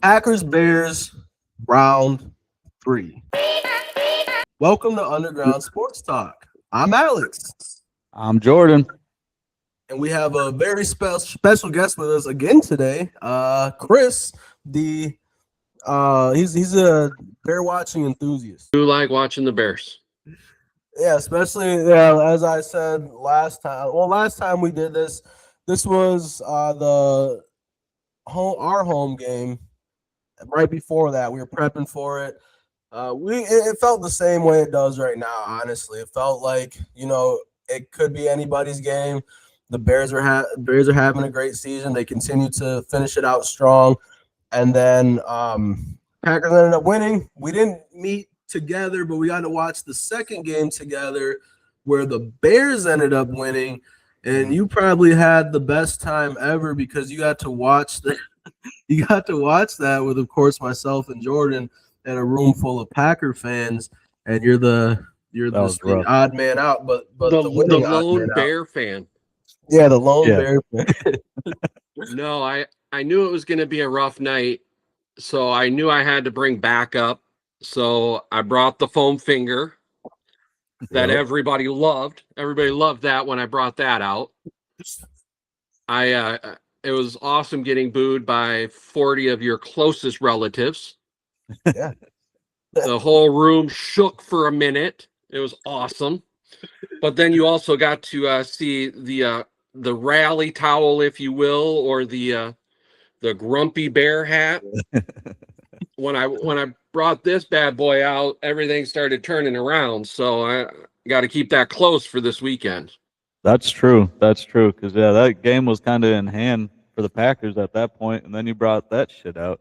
Packers Bears round 3. Welcome to Underground Sports Talk. I'm Alex, I'm Jordan. and we have a very special guest with us again today. Chris, the he's a bear watching enthusiast. Do like watching the Bears. Yeah, especially as I said last time. Well, last time we did this, this was the our home game. Right before that, we were prepping for it. It felt the same way it does right now. Honestly, it felt like it could be anybody's game. The Bears are having a great season. They continue to finish it out strong, and then Packers ended up winning. We didn't meet together, but we got to watch the second game together, where the Bears ended up winning. And you probably had the best time ever because you got to watch that with, of course, myself and Jordan and a room full of Packer fans, and you're the odd man out, but The the winning odd lone man out. Bear fan. Yeah, the lone Yeah. bear fan. No, I knew it was going to be a rough night, so I knew I had to bring backup. So I brought the foam finger that Yep. everybody loved. Everybody loved that when I brought that out. It was awesome getting booed by 40 of your closest relatives. Yeah. The whole room shook for a minute. It was awesome. But then you also got to see the rally towel, if you will, or the grumpy bear hat. When I brought this bad boy out, everything started turning around. So I got to keep that close for this weekend. That's true. That's true. Because that game was kind of in hand for the Packers at that point, and then you brought that shit out.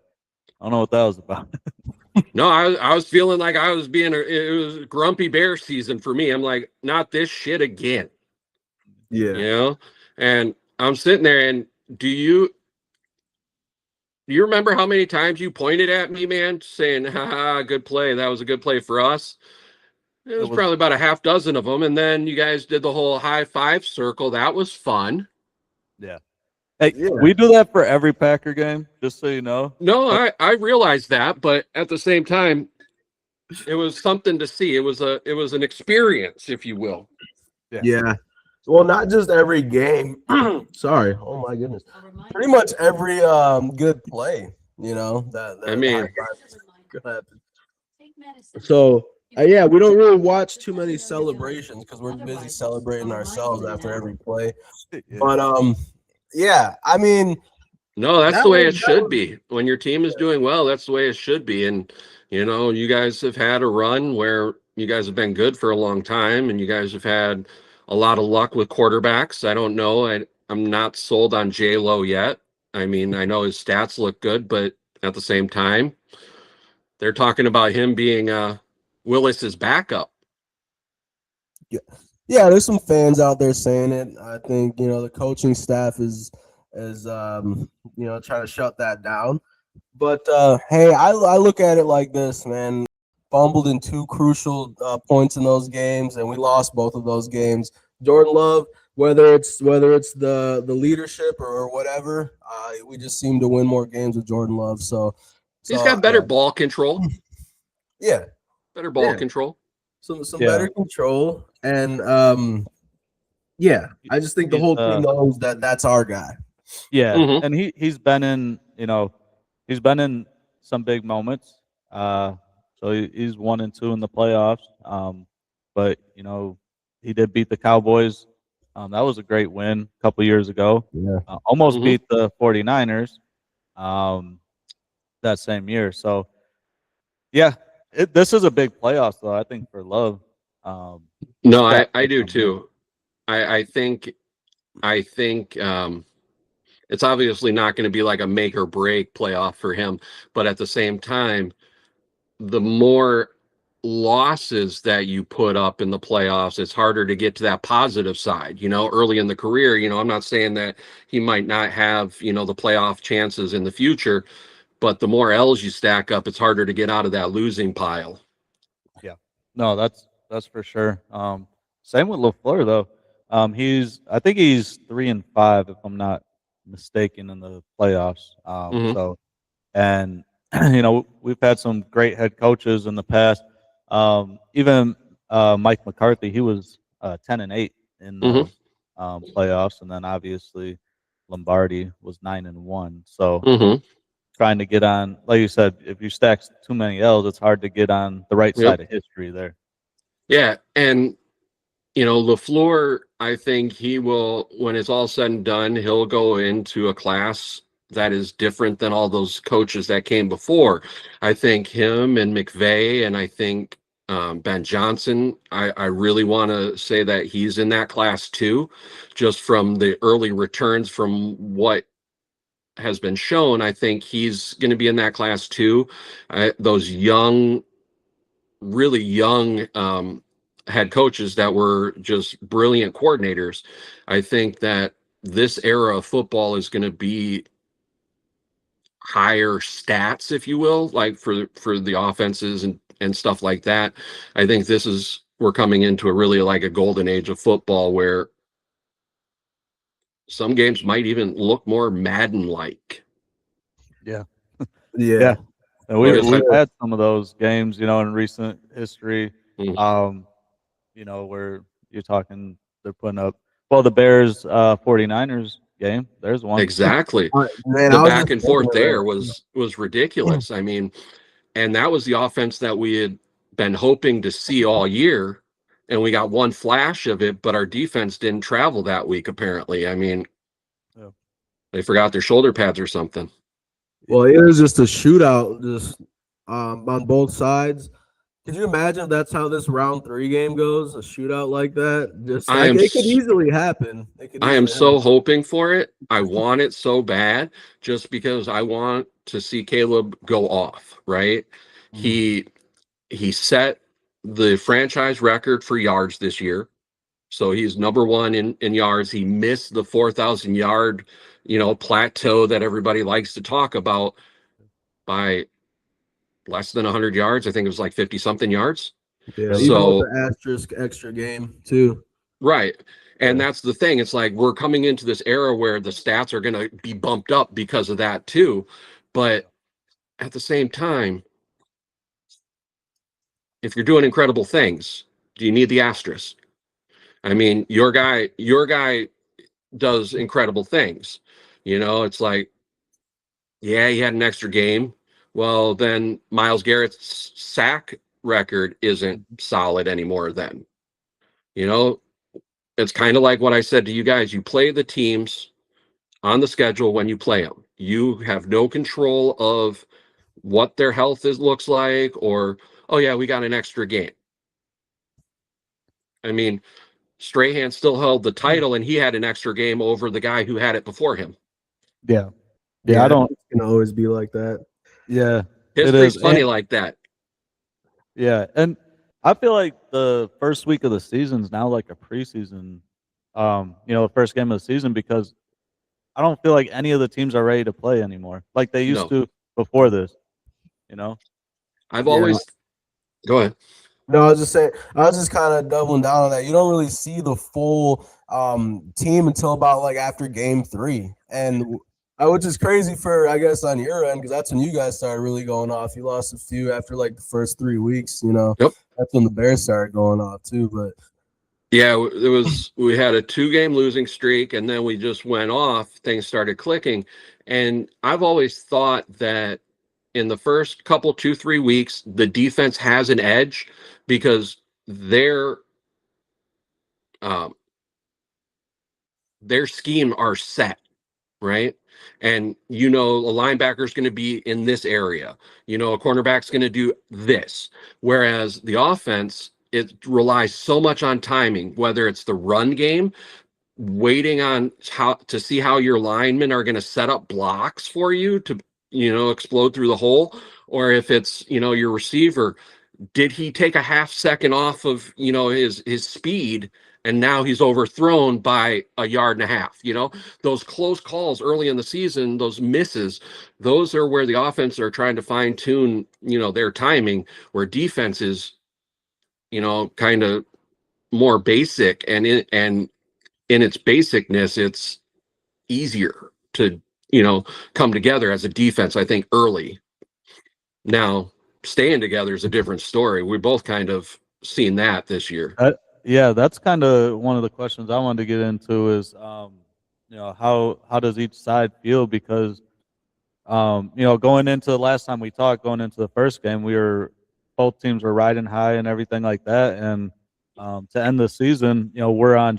I don't know what that was about. No, I was feeling like I was it was grumpy bear season for me. I'm like, not this shit again. Yeah. And I'm sitting there, and do you remember how many times you pointed at me, man, saying, haha, good play. That was a good play for us. It was probably about a half dozen of them. And then you guys did the whole high five circle. That was fun. Yeah. Hey, Yeah. we do that for every Packer game, just so you know. No, I realized that, but at the same time, it was something to see. It was an experience, if you will. Yeah. Well, not just every game. Sorry. Oh my goodness. Pretty much every good play, that I mean, could happen. So yeah, we don't really watch too many celebrations because we're busy celebrating ourselves after every play. But yeah, I mean, no, that's that the way was it should be. When your team is doing well, that's the way it should be. And you guys have had a run where you guys have been good for a long time, and you guys have had a lot of luck with quarterbacks. I don't know. I'm not sold on J-Lo yet. I mean, I know his stats look good, but at the same time, they're talking about him being Willis's backup. yeah, there's some fans out there saying it. I think the coaching staff is trying to shut that down. But hey, I look at it like this, man. Fumbled in two crucial points in those games, and we lost both of those games. Jordan Love, whether it's the leadership or whatever, we just seem to win more games with Jordan Love. So He's got better ball control. Yeah, better ball control. Some better control, and yeah, I just think the whole team knows that that's our guy. Yeah, and he's been in he's been in some big moments. So he's 1-2 in the playoffs. But he did beat the Cowboys. That was a great win a couple years ago. Yeah, almost beat the 49ers that same year. So yeah, this is a big playoffs though. I think for Love. No, I do too. I think it's obviously not going to be like a make or break playoff for him, but at the same time, the more losses that you put up in the playoffs, it's harder to get to that positive side, early in the career. I'm not saying that he might not have, the playoff chances in the future, but the more L's you stack up, it's harder to get out of that losing pile. Yeah. No, that's for sure. Same with LaFleur though. I think he's 3-5 if I'm not mistaken in the playoffs. So, and we've had some great head coaches in the past. Even Mike McCarthy, he was 10-8 in Hmm. the playoffs, and then obviously Lombardi was 9-1. So Hmm. trying to get on, like you said, if you stack too many L's, it's hard to get on the right Yep. side of history there. Yeah, and LaFleur, I think he will, when it's all said and done, he'll go into a class that is different than all those coaches that came before. I think him and McVay, and I think Ben Johnson, I really want to say that he's in that class too, just from the early returns from what has been shown. I think he's going to be in that class too. Those young, really young head coaches that were just brilliant coordinators. I think that this era of football is going to be higher stats, if you will, like for the offenses and stuff like that. I think we're coming into a really like a golden age of football where some games might even look more Madden like. Yeah. Yeah. Yeah. And we've Sure. had some of those games, in recent history. Mhm. Where you're talking, they're putting up, well, the Bears 49ers game. There's one. Exactly. Man, The I was back just and thinking forth of there that. was ridiculous. I mean, and that was the offense that we had been hoping to see all year. And we got one flash of it, but our defense didn't travel that week, apparently. I mean, Yeah. they forgot their shoulder pads or something. Well, it was just a shootout, just on both sides. Could you imagine if that's how this round 3 game goes? A shootout like that, just I like am it could s- easily happen. It could I am easily so happen. hoping for it. I want it so bad just because I want to see Caleb go off, right? Mhm. He he set the franchise record for yards this year. So he's number one in yards. He missed the 4,000 yard, plateau that everybody likes to talk about by less than 100 yards. I think it was like 50 something yards. Yeah, even with So, the asterisk extra game too. right. And Yeah. that's the thing. It's like we're coming into this era where the stats are going to be bumped up because of that too. But at the same time, if you're doing incredible things, do you need the asterisk? I mean, your guy does incredible things. It's like, yeah, he had an extra game. Well, then Miles Garrett's sack record isn't solid anymore then. You know, it's kind of like what I said to you guys. You play the teams on the schedule when you play them. You have no control of what their health looks like, or, oh, yeah, we got an extra game. I mean, Strahan still held the title and he had an extra game over the guy who had it before him. Yeah. Yeah. I Yeah, don't, it's gonna always be like that. yeah, it History's is. funny like that. Yeah, and I feel like the first week of the season's now like a preseason, the first game of the season, because I don't feel like any of the teams are ready to play anymore like they used No, to before this, you know? I've Yeah. always, go ahead. No, I was just saying, I was just kind of doubling down on that. You don't really see the full team until about like after game 3. And which is crazy for, I guess, on your end, because that's when you guys started really going off. You lost a few after like the first 3 weeks, Yep. That's when the Bears started going off too. But Yeah, we had a 2 game losing streak and then we just went off. Things started clicking. And I've always thought that in the first couple, 2, 3 weeks, the defense has an edge because um, their scheme are set, right? And a linebacker's going to be in this area. A cornerback's going to do this. Whereas the offense, it relies so much on timing, whether it's the run game, waiting on how to see how your linemen are going to set up blocks for you to, explode through the hole, or if it's, your receiver, did he take a half second off of his speed and now he's overthrown by a yard and a half? Those close calls early in the season, those misses, those are where the offense are trying to fine tune their timing, where defense is kind of more basic, and in its basicness it's easier to come together as a defense, I think, early. Now, staying together is a different story. We both kind of seen that this year. Yeah, that's kind of one of the questions I wanted to get into is, how does each side feel? Because, going into the last time we talked, going into the first game, both teams were riding high and everything like that. And to end the season, we're on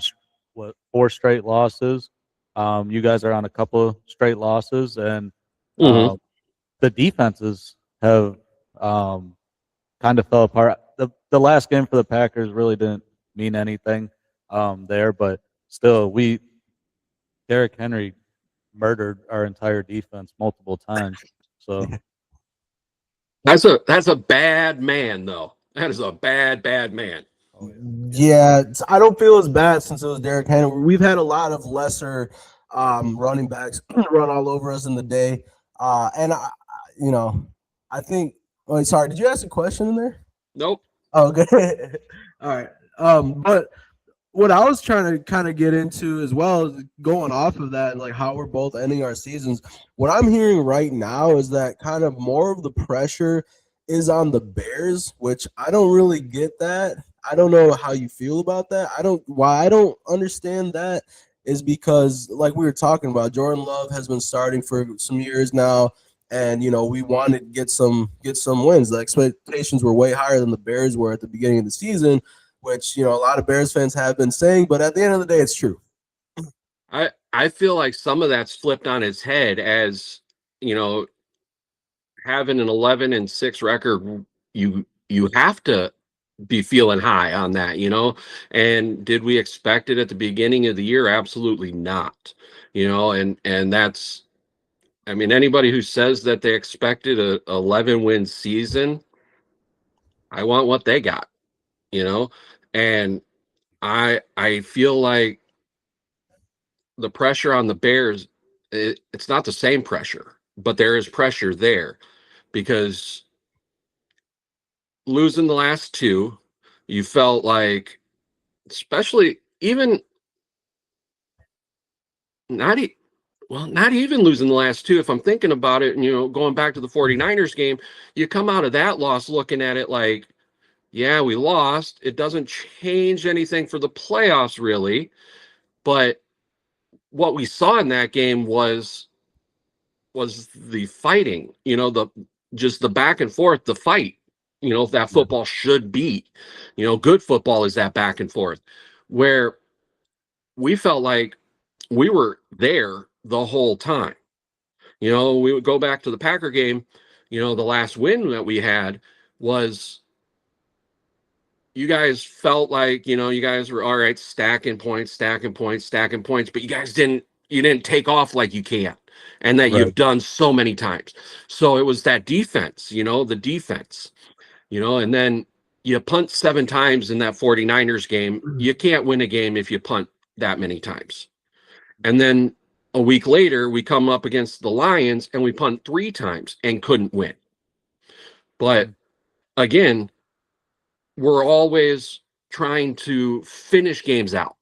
4 straight losses. You guys are on a couple of straight losses, and Mm-hmm. the defenses have kind of fell apart. The last game for the Packers really didn't mean anything there, but still, Derrick Henry murdered our entire defense multiple times. So That's a bad man, though. That is a bad man. Yeah, I don't feel as bad since it was Derrick Henry. We've had a lot of lesser running backs run all over us in the day, and I think. Oh, sorry. Did you ask a question in there? Nope. Oh, good. All right. But what I was trying to kind of get into as well is going off of that, like how we're both ending our seasons. What I'm hearing right now is that kind of more of the pressure is on the Bears, which I don't really get that. I don't know how you feel about that. Why I don't understand that is because, like we were talking about, Jordan Love has been starting for some years now. And we wanted to get some wins. The expectations were way higher than the Bears were at the beginning of the season, which a lot of Bears fans have been saying. But at the end of the day, it's true. I feel like some of that's flipped on its head as having an 11-6 record. You have to be feeling high on that, And did we expect it at the beginning of the year? Absolutely not. And that's. I mean, anybody who says that they expected a 11-win season, I want what they got, and I feel like the pressure on the Bears, it's not the same pressure, but there is pressure there because losing the last 2, you felt like, especially even not even losing the last 2. If I'm thinking about it, and going back to the 49ers game, you come out of that loss looking at it like, yeah, we lost. It doesn't change anything for the playoffs, really. But what we saw in that game was the fighting, just the back and forth, the fight, that football should be. Good football is that back and forth, where we felt like we were there the whole time. We would go back to the Packer game, the last win that we had was, you guys felt like, you guys were all right, stacking points, but you guys didn't take off like you can, and that you've done so many times. So it was that defense, the defense, and then you punt 7 times in that 49ers game. You can't win a game if you punt that many times. And then a week later, we come up against the Lions and we punt 3 times and couldn't win. But again, we're always trying to finish games out.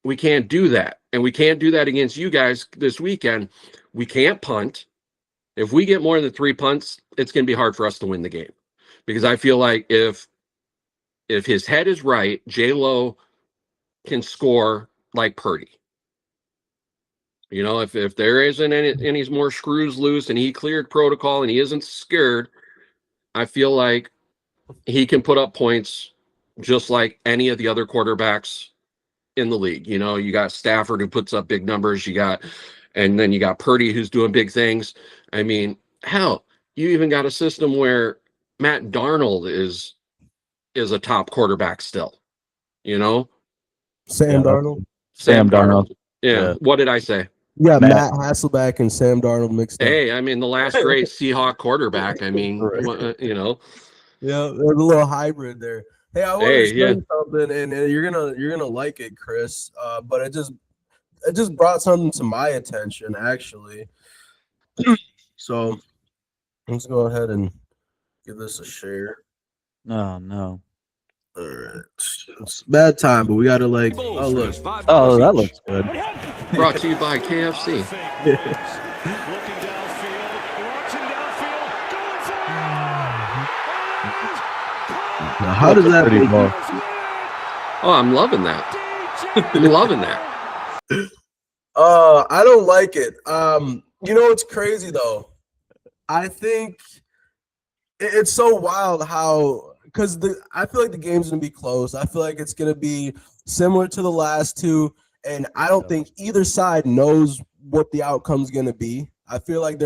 We can't do that. And we can't do that against you guys this weekend. We can't punt. If we get more than 3 punts, it's going to be hard for us to win the game. Because I feel like if his head is right, J-Lo can score like Purdy. If there isn't any more screws loose and he cleared protocol and he isn't scared, I feel like he can put up points just like any of the other quarterbacks in the league. You got Stafford who puts up big numbers, and then you got Purdy who's doing big things. I mean, hell, you even got a system where Matt Darnold is a top quarterback still. Sam Darnold. Sam Darnold. Yeah. What did I say? Yeah, Matt Hasselbeck and Sam Darnold mixed up. Hey, I mean, the last great Seahawk quarterback. I mean, Yeah, there's a little hybrid there. Hey, I want to say something, and you're gonna like it, Chris. But it just brought something to my attention, actually. So let's go ahead and give this a share. Oh no. All right. It's a bad time, but we gotta oh look. Oh, that looks good. Brought to you by KFC. Now, how does that pretty make cool. Oh, I'm loving that. I'm loving that. I don't like it. You know what's crazy though? I think it's so wild how because I feel like the game's gonna be close. I feel like it's gonna be similar to the last two, and I don't think either side knows what the outcome's gonna be. I feel like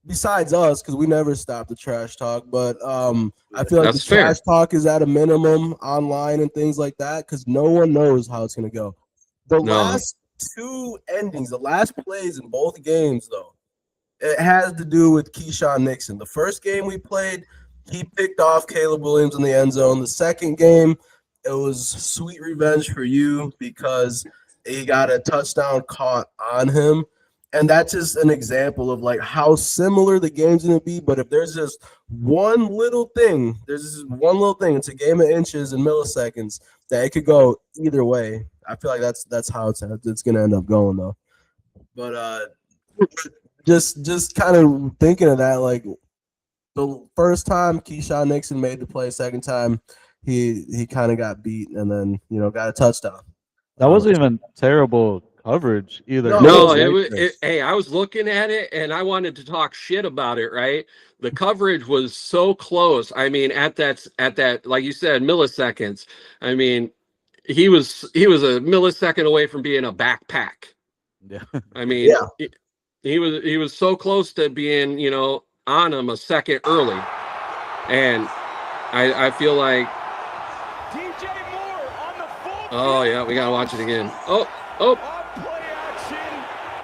besides us, because we never stop the trash talk, but I feel like That's the fair. trash talk is at a minimum online and things like that because no one knows how it's gonna go. The No. last two endings, the last plays in both games, though, it has to do with Keyshawn Nixon. The first game we played, he picked off Caleb Williams in the end zone. The second game, it was sweet revenge for you because he got a touchdown caught on him. And that's just an example of like how similar the game's gonna be. But if there's just one little thing, it's a game of inches and milliseconds that it could go either way. I feel like that's how it's gonna end up going though. But just kind of thinking of that, like the first time Keyshawn Nixon made the play, second time he kind of got beat and then got a touchdown. That wasn't even terrible coverage either. No, hey, I was looking at it and I wanted to talk shit about it, right? The coverage was so close. I mean, at that, like you said, milliseconds. I mean, he was a millisecond away from being a backpack. Yeah. I mean, he was so close to being, on him a second early. And I feel like DJ Moore on the full. Oh yeah, we gotta watch it again. Oh.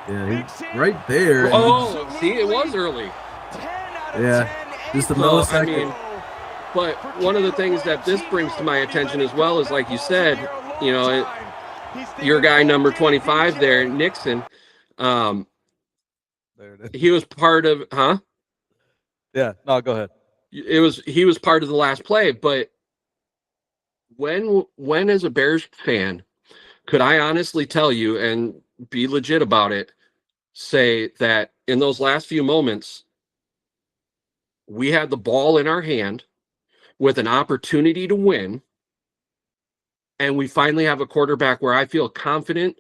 Yeah, he's right there. Oh, see, it was early. Yeah, just a millisecond. I mean, but one of the things that this brings to my attention as well is, like you said, your guy number 25 there, Nixon. There it is. He was part of, huh? Yeah. No, go ahead. He was part of the last play, but when as a Bears fan could I honestly tell you and be legit about it, say that in those last few moments, we had the ball in our hand with an opportunity to win, and we finally have a quarterback where I feel confident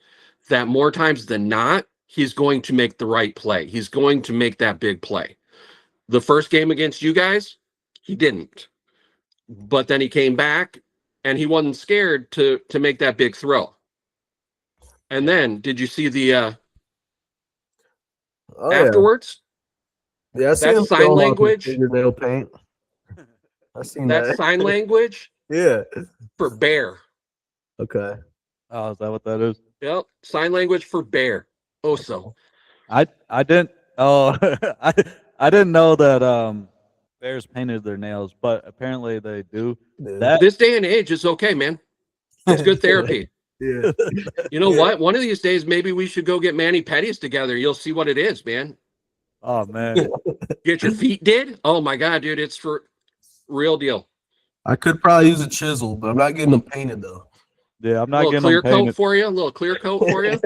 that more times than not, he's going to make the right play. He's going to make that big play. The first game against you guys, he didn't. But then he came back, and he wasn't scared to make that big throw. And then, did you see the afterwards? Yeah, that's sign language. Fingernail paint. I seen that. That's sign language. Yeah. For bear. Okay. Oh, is that what that is? Yep. Sign language for bear. Also. I didn't. Oh, I didn't know that bears painted their nails, but apparently they do. That this day and age is okay, man. It's good therapy. Yeah. You know what? One of these days, maybe we should go get Manny Petties together. You'll see what it is, man. Oh man. Get your feet did? Oh my god, dude, it's for real deal. I could probably use a chisel, but I'm not getting them painted though. Yeah, I'm not getting clear them painted. coat for you. A little clear coat for you.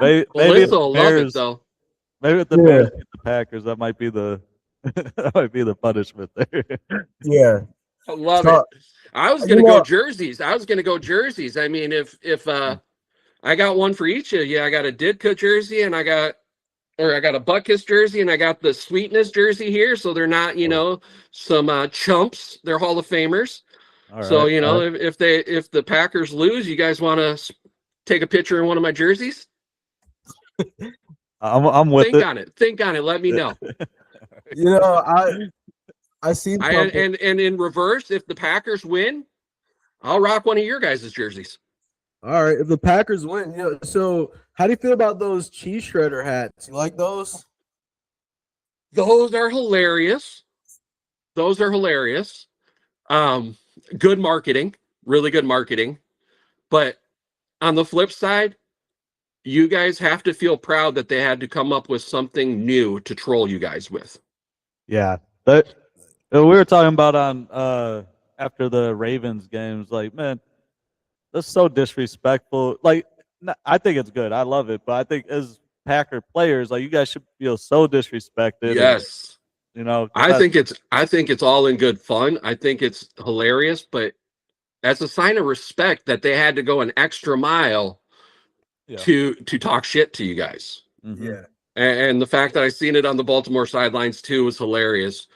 Maybe Melissa will love it though. Maybe if the Bears get the Packers, that might be the punishment there. Yeah. I love it. I was gonna go jerseys. I mean, if I got one for each of you, I got a Ditka jersey and I got a Butkus jersey and I got the Sweetness jersey here, so they're not, some chumps. They're Hall of Famers. All right, so if the Packers lose, you guys want to take a picture in one of my jerseys? I'm with it. Think on it. Let me know. I see. And in reverse, if the Packers win, I'll rock one of your guys' jerseys. All right. If the Packers win, so how do you feel about those cheese shredder hats? You like those? Those are hilarious. Good marketing, really good marketing. But on the flip side, you guys have to feel proud that they had to come up with something new to troll you guys with. Yeah. But we were talking about on after the Ravens games, like, man, that's so disrespectful. Like, I think it's good. I love it. But I think as Packer players, like, you guys should feel so disrespected. Yes. You know, I think it's all in good fun. I think it's hilarious, but as a sign of respect that they had to go an extra mile yeah. to talk shit to you guys. Mm-hmm. Yeah. And the fact that I seen it on the Baltimore sidelines too was hilarious.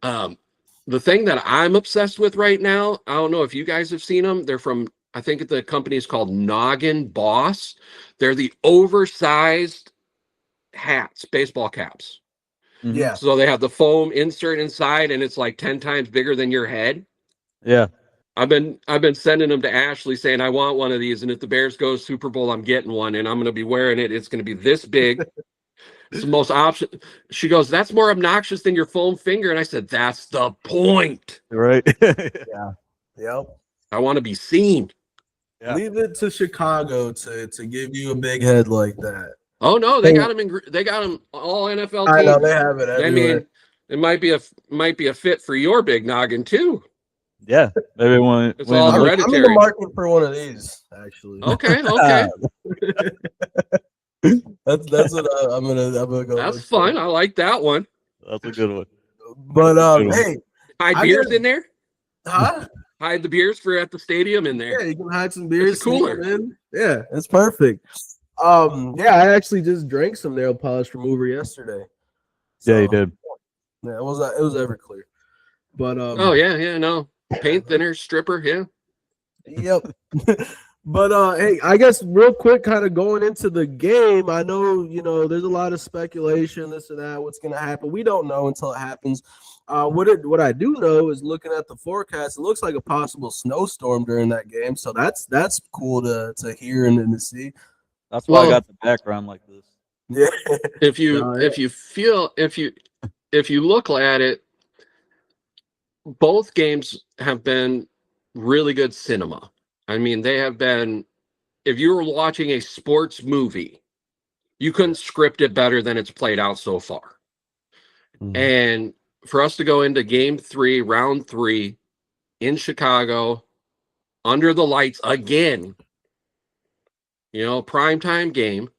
The thing that I'm obsessed with right now, I don't know if you guys have seen them. They're from, I think the company is called Noggin Boss. They're the oversized hats, baseball caps. Mm-hmm. Yeah. So they have the foam insert inside and it's like 10 times bigger than your head. Yeah. I've been sending them to Ashley saying I want one of these, and if the Bears go Super Bowl, I'm getting one, and I'm going to be wearing it. It's going to be this big. It's the most option. She goes, "That's more obnoxious than your foam finger," and I said, "That's the point. Right. Yeah. Yep. I want to be seen." Yeah. Leave it to Chicago to give you a big head like that. Oh no, they got him all NFL I know teams. they have it I everywhere. mean, it might be a fit for your big noggin too. Yeah. Maybe when It's all I'm in the hereditary. market for one of these, actually. Okay. That's what I'm gonna go. That's look fun. for. I like that one. that's a good one. But Good one. hey, Hide I beers guess- in there. huh? Hide the beers for at the stadium in there. Yeah, you can hide some beers. It's a cooler. sneak 'em in. Yeah, it's perfect. Yeah, I actually just drank some nail polish remover yesterday. Yeah, you did. Yeah, it was Everclear. But Oh yeah, no. Paint thinner, stripper, yeah. Yep. But hey, I guess real quick, kind of going into the game. I know there's a lot of speculation, this or that, what's gonna happen. We don't know until it happens. What I do know is looking at the forecast, it looks like a possible snowstorm during that game. So that's cool to hear and to see. That's why I Well- got the background like this. Yeah. If you No, yeah. if you look at it, both games have been really good cinema. I mean, they have been. If you were watching a sports movie, you couldn't script it better than it's played out so far. And for us to go into game 3, round 3 in Chicago under the lights again, primetime game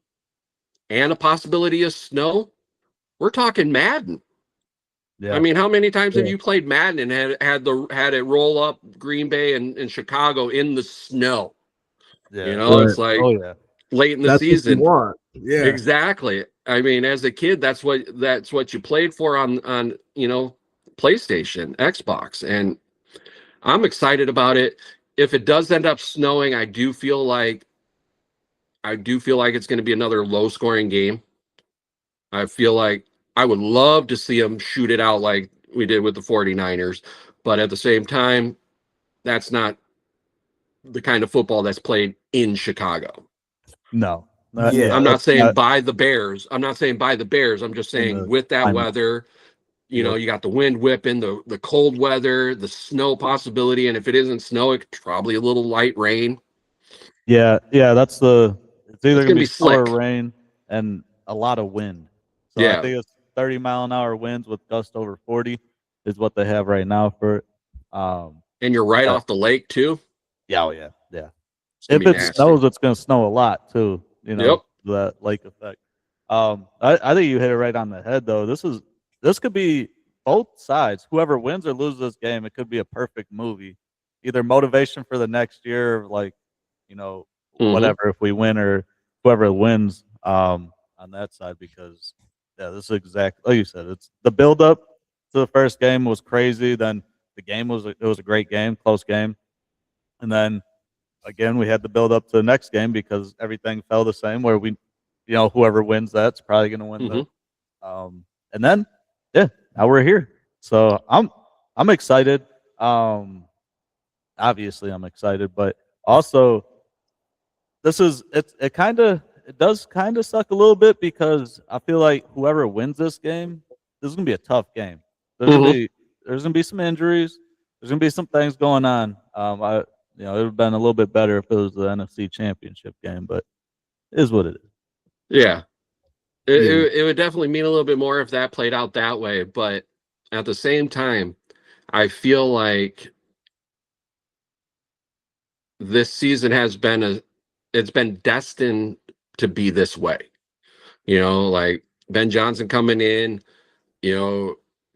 and a possibility of snow, we're talking Madden. Yeah. I mean, how many times have Yeah. you played Madden and had it roll up Green Bay and Chicago in the snow? Yeah. It's like Oh yeah. late in the That's what season. you want. Yeah. Exactly. I mean, as a kid, that's what you played for on PlayStation, Xbox, and I'm excited about it. If it does end up snowing, I do feel like it's going to be another low scoring game. I feel like I would love to see them shoot it out like we did with the 49ers, but at the same time, that's not the kind of football that's played in Chicago. No. Yeah. I'm not that's saying by the Bears. I'm not saying by the Bears. I'm just In saying the with that climate. weather, Yep. you got the wind whipping, the cold weather, the snow possibility, and if it isn't snow, it's probably a little light rain. Yeah. That's it's either It's gonna gonna be be snow or slick. rain and a lot of wind. So Yeah. I think it's 30-mile-an-hour winds with gust over 40 is what they have right now for it. And you're right Yeah. off the lake too. Yeah, yeah. It's gonna If be it nasty. snows, it's gonna snow a lot too. Yep. That lake effect. I think you hit it right on the head though. This could be both sides. Whoever wins or loses this game, it could be a perfect movie. Either motivation for the next year, or Mhm. whatever if we win or whoever wins on that side, because this is exactly like you said. It's the build up to the first game was crazy. Then the game was a great game, close game, and then again we had the build up to the next game because everything fell the same. Where whoever wins that's probably going to win Mhm. and then now we're here. So I'm excited. Obviously I'm excited, but also it does kind of suck a little bit because I feel like whoever wins this game, this is gonna be a tough game. There's gonna be some injuries. There's gonna be some things going on. It would have been a little bit better if it was the NFC Championship game, but it is what it is. Yeah. It, Yeah. it would definitely mean a little bit more if that played out that way, but at the same time, I feel like this season it's been destined to be this way. Like Ben Johnson coming in,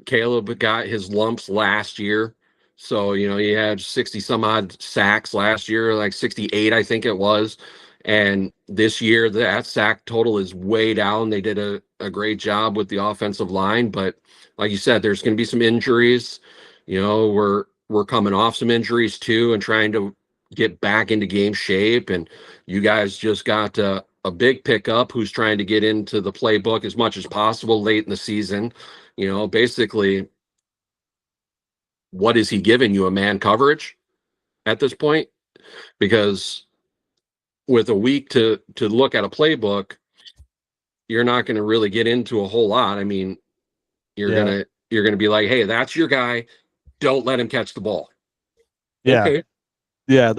Caleb got his lumps last year. So, he had 60 some odd sacks last year, like 68, I think it was. And this year, that sack total is way down. They did a great job with the offensive line. But like you said, there's going to be some injuries. We're coming off some injuries too and trying to get back into game shape. And you guys just got a big pickup who's trying to get into the playbook as much as possible late in the season. Basically, what is he giving you? A man coverage at this point? Because with a week to look at a playbook, you're not going to really get into a whole lot. I mean, you're gonna be like, hey, that's your guy. Don't let him catch the ball. Yeah. Okay. Yeah.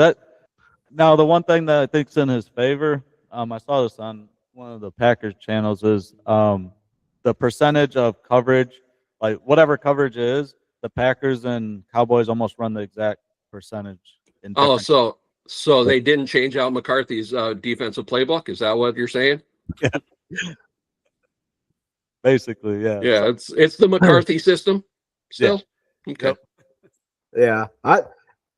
Now the one thing that I think's in his favor, I saw this on one of the Packers channels, is the percentage of coverage, like whatever coverage is, the Packers and Cowboys almost run the exact percentage. Oh, so they didn't change out McCarthy's defensive playbook. Is that what you're saying? Basically, yeah. Yeah, it's the McCarthy system still. Yeah. Okay. Yep. Yeah, I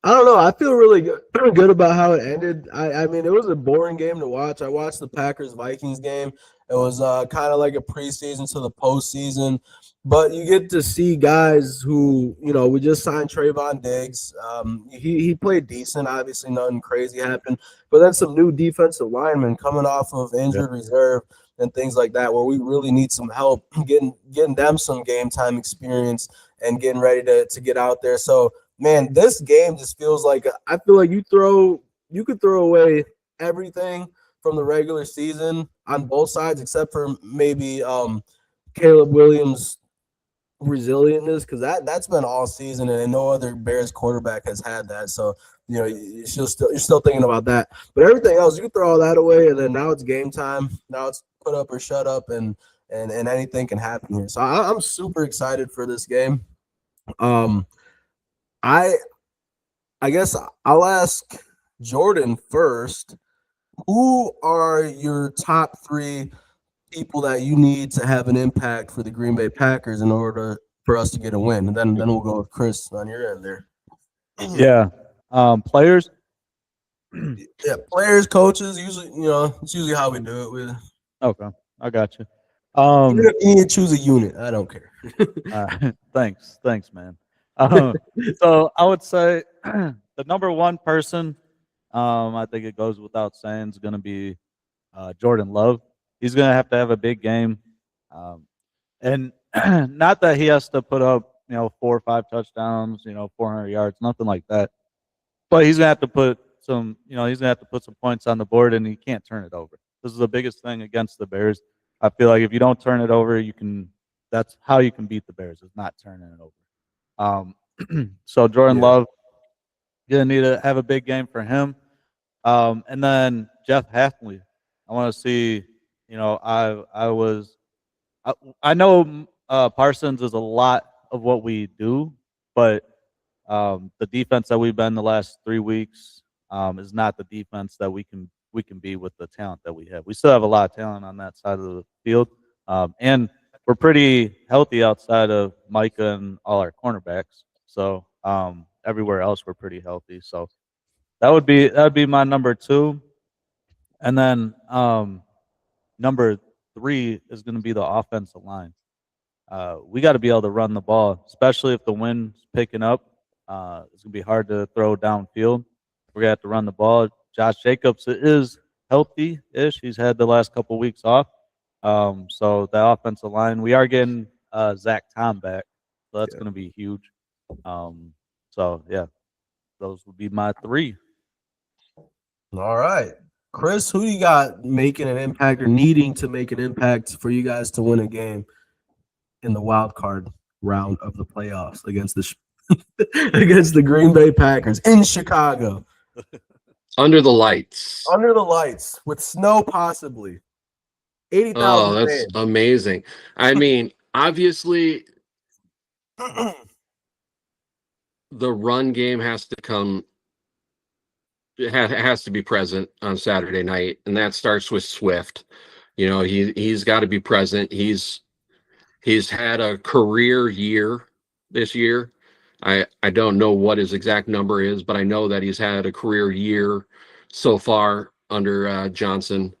don't know. I feel really good about how it ended. I mean, it was a boring game to watch. I watched the Packers-Vikings game. It was kind of like a preseason to the postseason. But you get to see guys who, we just signed Trayvon Diggs. He played decent. Obviously, nothing crazy happened. But then some new defensive linemen coming off of injured reserve and things like that, where we really need some help getting them some game time experience and getting ready to get out there. So, man, this game just feels like, I feel like you could throw away everything from the regular season on both sides, except for maybe Caleb Williams' resilientness, because that's been all season, and no other Bears quarterback has had that. So you're still thinking about that. But everything else, you can throw all that away, and then now it's game time. Now it's put up or shut up, and anything can happen here. So I'm super excited for this game. I guess I'll ask Jordan first. Who are your top three people that you need to have an impact for the Green Bay Packers in order for us to get a win? And then we'll go with Chris on your end there. Yeah. Players. Yeah, players, coaches. Usually, it's usually how we do it. Okay, I got you. Even if you need to choose a unit, I don't care. Thanks, man. So I would say the number one person, I think it goes without saying, is going to be Jordan Love. He's going to have a big game, and not that he has to put up 4 or 5 touchdowns, 400 yards, nothing like that. But he's going to have to put some, he's going to have to put some points on the board, and he can't turn it over. This is the biggest thing against the Bears. I feel like if you don't turn it over, that's how you can beat the Bears, is not turning it over. So Jordan Love, gonna need to have a big game for him. And then Jeff Hafley, I want to see. I know Parsons is a lot of what we do, but the defense that we've been the last 3 weeks is not the defense that we can be with the talent that we have. We still have a lot of talent on that side of the field, and we're pretty healthy outside of Micah and all our cornerbacks. So everywhere else we're pretty healthy. So that would be my number 2, and then number 3 is going to be the offensive line. We got to be able to run the ball, especially if the wind's picking up. It's going to be hard to throw downfield. We're going to have to run the ball. Josh Jacobs is healthy-ish. He's had the last couple weeks off. So the offensive line, we are getting Zach Tom back. So that's going to be huge. So, yeah, those would be my 3. All right. Chris, who you got making an impact or needing to make an impact for you guys to win a game in the wild card round of the playoffs against the Green Bay Packers in Chicago? Under the lights. Under the lights with snow possibly. 80,000 Oh, that's fans. amazing. I mean, obviously the run game has to come. It has to be present on Saturday night, and that starts with Swift. He's got to be present. He's He's had a career year this year. I don't know what his exact number is, but I know that he's had a career year so far under Johnson.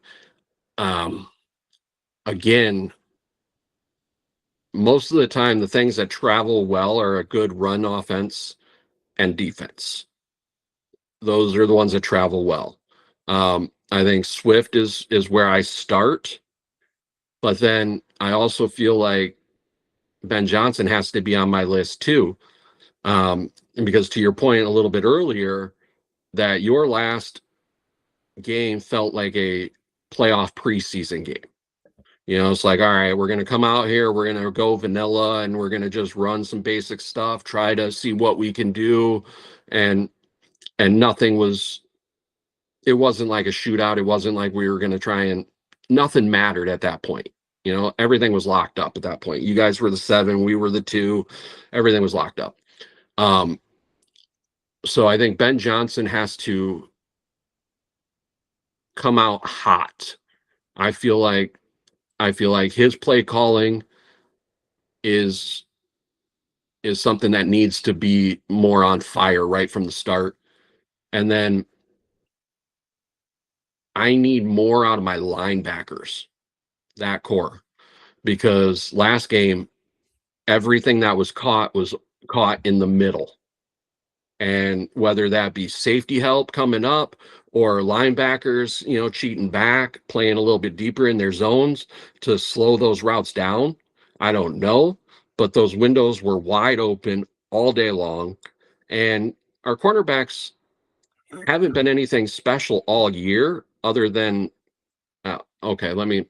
Again, most of the time, the things that travel well are a good run offense and defense. Those are the ones that travel well. I think Swift is where I start, but then I also feel like Ben Johnson has to be on my list too. Because to your point a little bit earlier, that your last game felt like a playoff preseason game. You know, it's like, all right, we're going to come out here, we're going to go vanilla, and we're going to just run some basic stuff, try to see what we can do. And nothing was, it wasn't like a shootout. It wasn't like we were going to try and, nothing mattered at that point. You know, everything was locked up at that point. You guys were the 7, we were the 2, everything was locked up. So I think Ben Johnson has to come out hot. I feel like his play calling is something that needs to be more on fire right from the start. And then I need more out of my linebackers, that core, because last game, everything that was caught in the middle. And whether that be safety help coming up or linebackers, you know, cheating back, playing a little bit deeper in their zones to slow those routes down, I don't know. But those windows were wide open all day long. And our cornerbacks haven't been anything special all year other than, okay, let me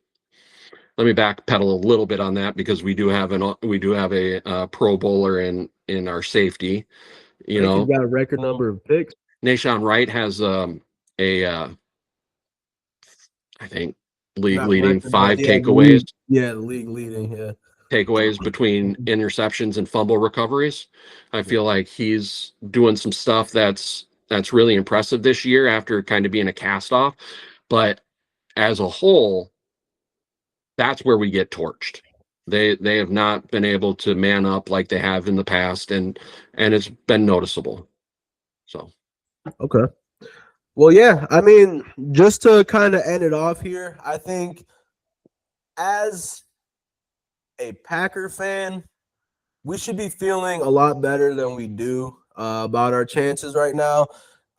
backpedal a little bit on that, because we do have a Pro Bowler in our safety. You I think know, he's got a record number of picks. Nashawn Wright has I think league Not leading record, but 5 yeah, takeaways. the league leading. Yeah, Takeaways between interceptions and fumble recoveries. I feel like he's doing some stuff that's really impressive this year after kind of being a cast off. But as a whole, that's where we get torched. They have not been able to man up like they have in the past, and it's been noticeable. So okay. Well, yeah, I mean, just to kind of end it off here, I think as a Packer fan, we should be feeling a lot better than we do about our chances right now.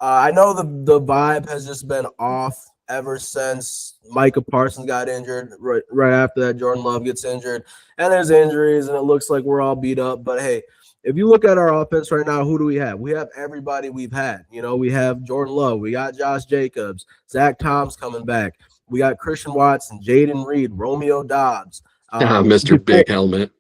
I know the vibe has just been off ever since Micah Parsons got injured. Right after that, Jordan Love gets injured, and there's injuries, and it looks like we're all beat up. But hey, if you look at our offense right now, who do we have? We have everybody we've had. You know, we have Jordan Love, we got Josh Jacobs, Zach Tom's coming back, we got Christian Watson, Jaden Reed, Romeo Dobbs, Mr. Big Helmet.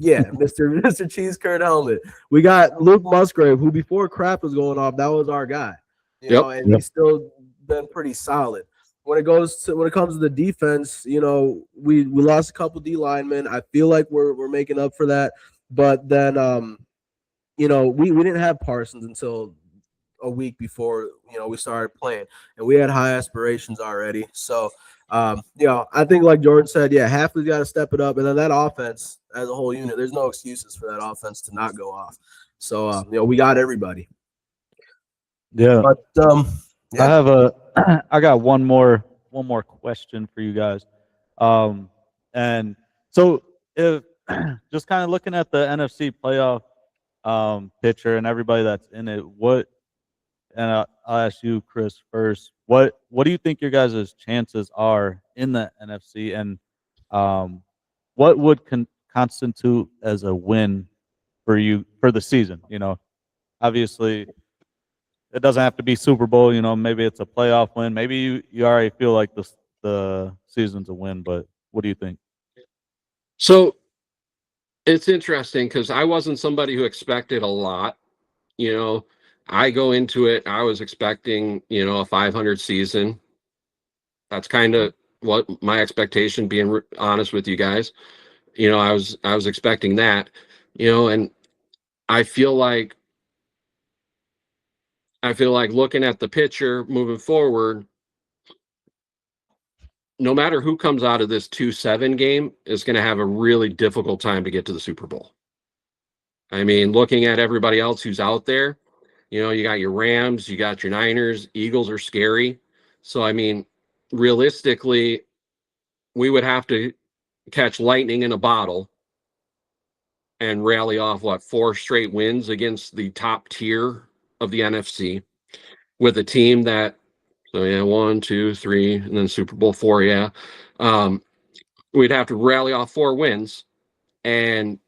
yeah, Mr. Cheese Curd Helmet. We got Luke Musgrave, who before crap was going off, that was our guy. You know, and he's still been pretty solid. When it comes to the defense, you know, we lost a couple D linemen. I feel like we're making up for that. But then you know, we didn't have Parsons until a week before, you know, we started playing, and we had high aspirations already. So you know, I think like Jordan said, yeah, Hafley's got to step it up, and then that offense as a whole unit, there's no excuses for that offense to not go off. So you know, we got everybody. Yeah. But yeah. I got one more question for you guys. And so if just kind of looking at the NFC playoff picture and everybody that's in it, and I'll ask you, Chris, first. What do you think your guys' chances are in the NFC, and what would constitute as a win for you for the season? You know, obviously, it doesn't have to be Super Bowl. You know, maybe it's a playoff win. Maybe you already feel like the season's a win. But what do you think? So it's interesting because I wasn't somebody who expected a lot. You know, I go into it, I was expecting, you know, a 500 season. That's kind of what my expectation, being honest with you guys. You know, I was expecting that, you know, and I feel like looking at the picture moving forward, no matter who comes out of this 2-7 game is going to have a really difficult time to get to the Super Bowl. I mean, looking at everybody else who's out there, you got your Rams, you got your Niners, Eagles are scary. So, I mean, realistically, we would have to catch lightning in a bottle and rally off 4 straight wins against the top tier of the NFC with a team that, so yeah, 1, 2, 3, and then Super Bowl 4, yeah. We'd have to rally off 4 wins, and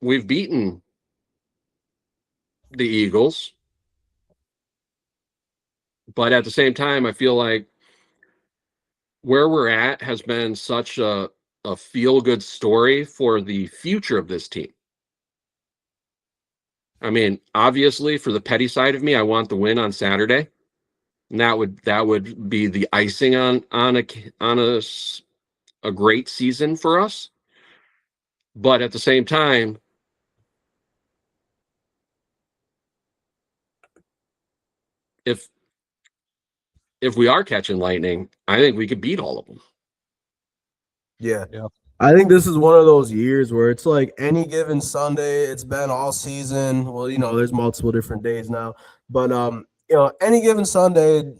we've beaten the Eagles. But at the same time, I feel like where we're at has been such a feel-good story for the future of this team. I mean, obviously, for the petty side of me, I want the win on Saturday, and that would be the icing on a great season for us. But at the same time, if we are catching lightning, I think we could beat all of them. Yeah. Yeah. I think this is one of those years where it's like any given Sunday, it's been all season. Well, there's multiple different days now, but any given Sunday,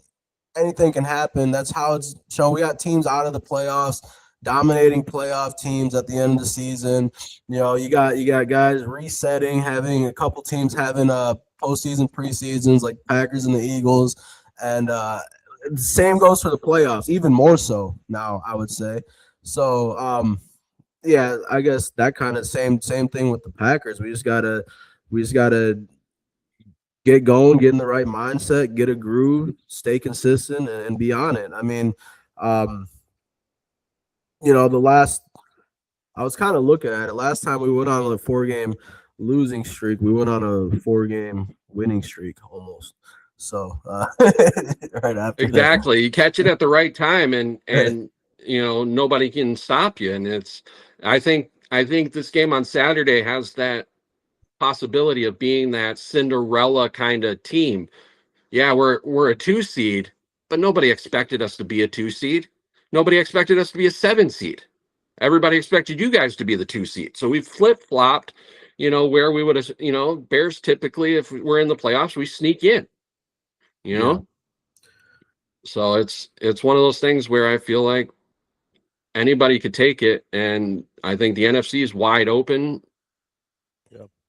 anything can happen. That's how it's shown. We got teams out of the playoffs, dominating playoff teams at the end of the season. You got guys resetting, having a couple teams having postseason preseasons like Packers and the Eagles, and same goes for the playoffs, even more so now, I would say. So yeah, I guess that kind of same thing with the Packers. We just gotta get going, get in the right mindset, get a groove, stay consistent, and be on it. I mean, I was kind of looking at it. Last time we went on a 4-game losing streak, we went on a 4-game winning streak almost. So right after exactly, you catch it at the right time, and nobody can stop you. And I think this game on Saturday has that possibility of being that Cinderella kind of team. Yeah, we're a 2 seed, but nobody expected us to be a 2 seed. Nobody expected us to be a 7 seed. Everybody expected you guys to be the 2 seed. So we flip-flopped, where we would have, Bears typically, if we're in the playoffs, we sneak in, Yeah. So it's one of those things where I feel like anybody could take it, and I think the NFC is wide open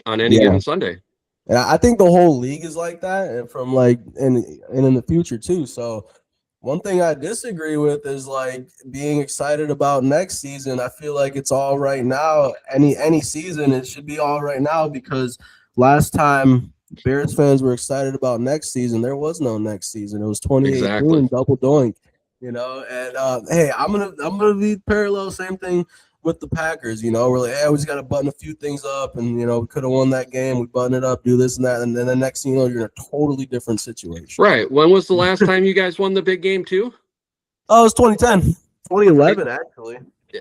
on any given Sunday. And I think the whole league is like that, and from and in the future too. So one thing I disagree with is being excited about next season. I feel like it's all right now. Any season, it should be all right now, because last time Bears fans were excited about next season, there was no next season. It was 2018, Exactly. double doink, And hey, I'm gonna be parallel, same thing with the Packers. We're like, hey, we just got to button a few things up, and we could have won that game. We button it up, do this and that, and then the next thing you're in a totally different situation. Right. When was the last time you guys won the big game too? Oh, it was 2010, 2011 actually.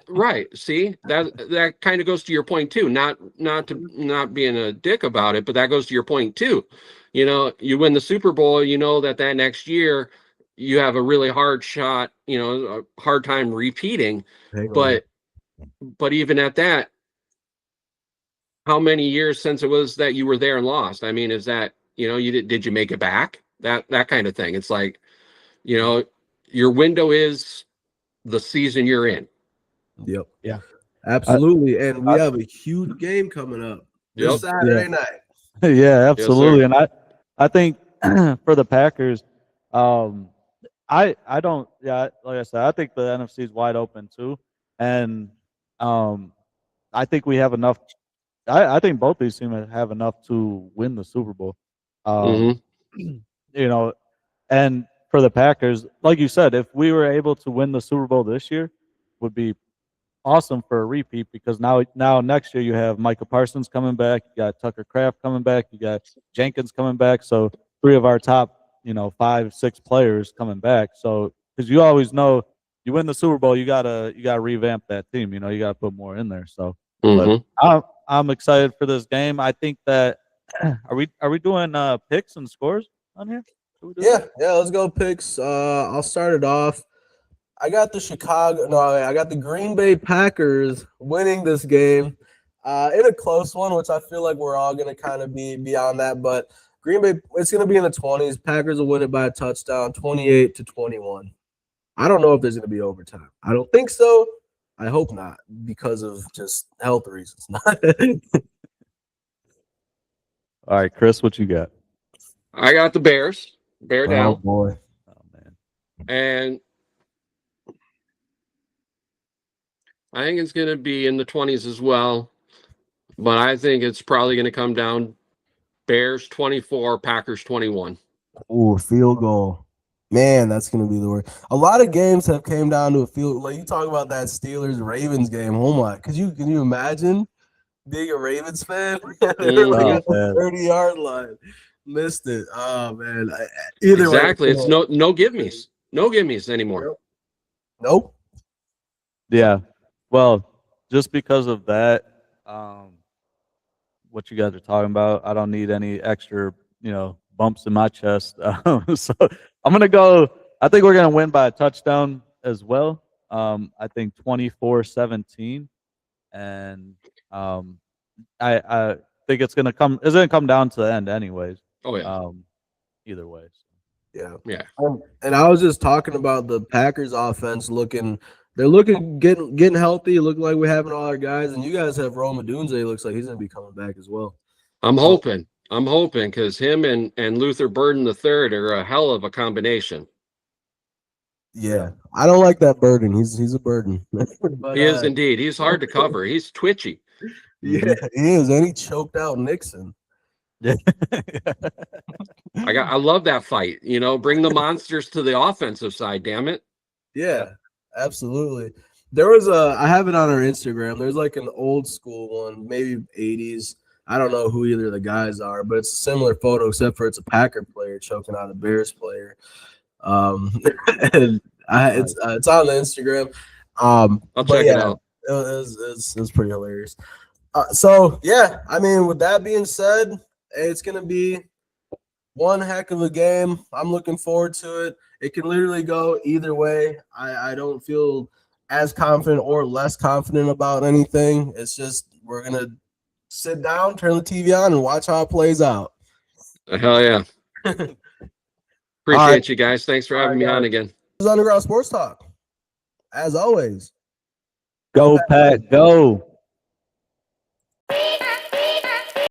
Right. See, that kind of goes to your point too. Not being a dick about it, but that goes to your point too. You win the Super Bowl, that next year you have a really hard shot, a hard time repeating. But even at that, how many years since it was that you were there and lost? I mean, is that, did you make it back? That kind of thing. It's like, your window is the season you're in. Yep. Yeah. Absolutely. And we have a huge game coming up this Saturday night. Yeah, absolutely. Yes, and I think for the Packers, I don't, like I said, I think the NFC is wide open too. And I think we have enough. I think both these teams have enough to win the Super Bowl. And for the Packers, like you said, if we were able to win the Super Bowl this year, would be awesome for a repeat, because now next year you have Micah Parsons coming back, you got Tucker Kraft coming back, you got Jenkins coming back. So 3 of our top, 5, 6 players coming back. So because you always know you win the Super Bowl, you gotta revamp that team. You gotta put more in there. So but I'm excited for this game. I think that are we doing picks and scores on here? Yeah, let's go picks. I'll start it off. I got the Green Bay Packers winning this game in a close one, which I feel like we're all going to kind of be beyond that. But Green Bay, it's going to be in the 20s. Packers will win it by a touchdown, 28-21. I don't know if there's going to be overtime. I don't think so. I hope not, because of just health reasons. All right, Chris, what you got? I got the Bears. Bear down. Oh boy. Oh man. And I think it's going to be in the 20s as well. But I think it's probably going to come down Bears 24, Packers 21. Ooh, field goal. Man, that's going to be the word. A lot of games have came down to a field. Like you talk about that Steelers-Ravens game. Oh my. Can you imagine being a Ravens fan? They're like at the 30-yard line. Missed it. Oh man. Either exactly. way, it's no give me's. No give me's anymore. Nope. Yeah. Well, just because of that, what you guys are talking about, I don't need any extra, bumps in my chest. So I'm gonna go. I think we're gonna win by a touchdown as well. I think 24-17, and I think it's gonna come down to the end anyways. Oh yeah. Either way. Yeah. Yeah. And I was just talking about the Packers offense getting healthy. Looking like we're having all our guys, and you guys have Rome Odunze. Looks like he's gonna be coming back as well. I'm hoping because him and Luther Burden III are a hell of a combination. Yeah, I don't like that burden. He's a burden. But, he is indeed. He's hard to cover. He's twitchy. Yeah, he is, and he choked out Nixon. Yeah. I love that fight. Bring the monsters to the offensive side. Damn it. Yeah, absolutely. There was I have it on our Instagram. There's like an old school one, maybe 80s. I don't know who either of the guys are, but it's a similar photo, except for it's a Packer player choking out a Bears player. And it's on the Instagram. I'll check it out. It's pretty hilarious. So yeah, I mean, with that being said, it's gonna be one heck of a game. I'm looking forward to it. It can literally go either way. I don't feel as confident or less confident about anything. It's just we're gonna sit down, turn the TV on, and watch how it plays out. Hell yeah. Appreciate you guys. Thanks for having me on again. This is Underground Sports Talk. As always. Go, Pat, go.